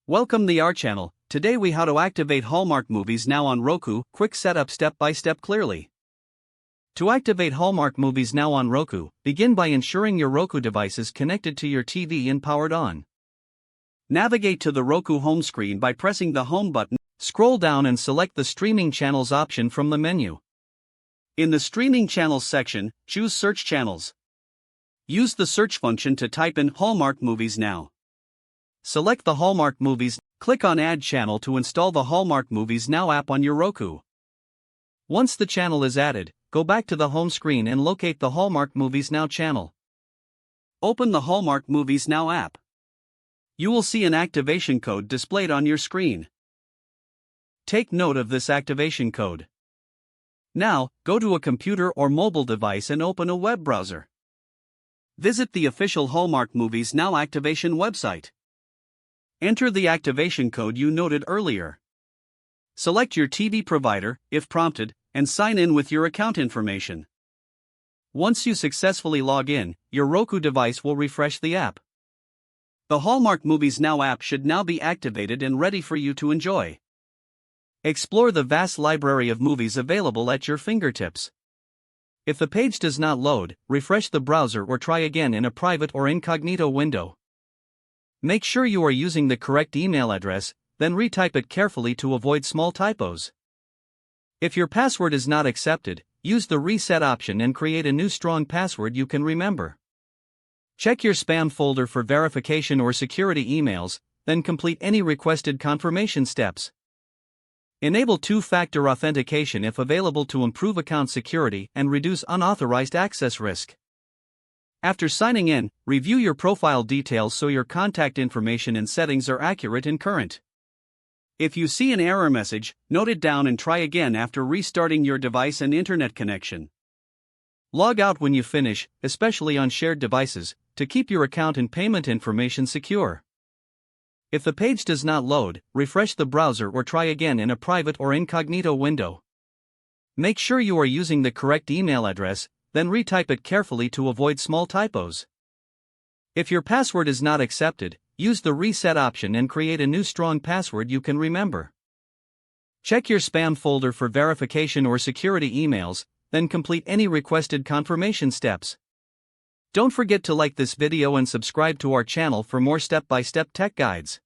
Welcome to our channel. Today we how to activate Hallmark movies now on Roku. Quick setup step by step clearly. To activate Hallmark movies now on Roku, begin by ensuring your Roku device is connected to your TV and powered on. Navigate to the Roku home screen by pressing the home button. Scroll down and select the streaming channels option from the menu. In the streaming channels section, choose search channels. Use the search function to type in Hallmark movies now. Select the Hallmark movies, click on Add Channel to install the Hallmark Movies Now app on your Roku. Once the channel is added, go back to the home screen and locate the Hallmark Movies Now channel. Open the Hallmark Movies Now app. You will see an activation code displayed on your screen. Take note of this activation code. Now, go to a computer or mobile device and open a web browser. Visit the official Hallmark Movies Now activation website. Enter the activation code you noted earlier. Select your TV provider, if prompted, and sign in with your account information. Once you successfully log in, your Roku device will refresh the app. The Hallmark Movies Now app should now be activated and ready for you to enjoy. Explore the vast library of movies available at your fingertips. If the page does not load, refresh the browser or try again in a private or incognito window. Make sure you are using the correct email address, then retype it carefully to avoid small typos. If your password is not accepted, use the reset option and create a new strong password you can remember. Check your spam folder for verification or security emails, then complete any requested confirmation steps. Enable two-factor authentication if available to improve account security and reduce unauthorized access risk. After signing in, review your profile details so your contact information and settings are accurate and current. If you see an error message, note it down and try again after restarting your device and internet connection. Log out when you finish, especially on shared devices, to keep your account and payment information secure. If the page does not load, refresh the browser or try again in a private or incognito window. Make sure you are using the correct email address, then retype it carefully to avoid small typos. If your password is not accepted, use the reset option and create a new strong password you can remember. Check your spam folder for verification or security emails, then complete any requested confirmation steps. Don't forget to like this video and subscribe to our channel for more step-by-step tech guides.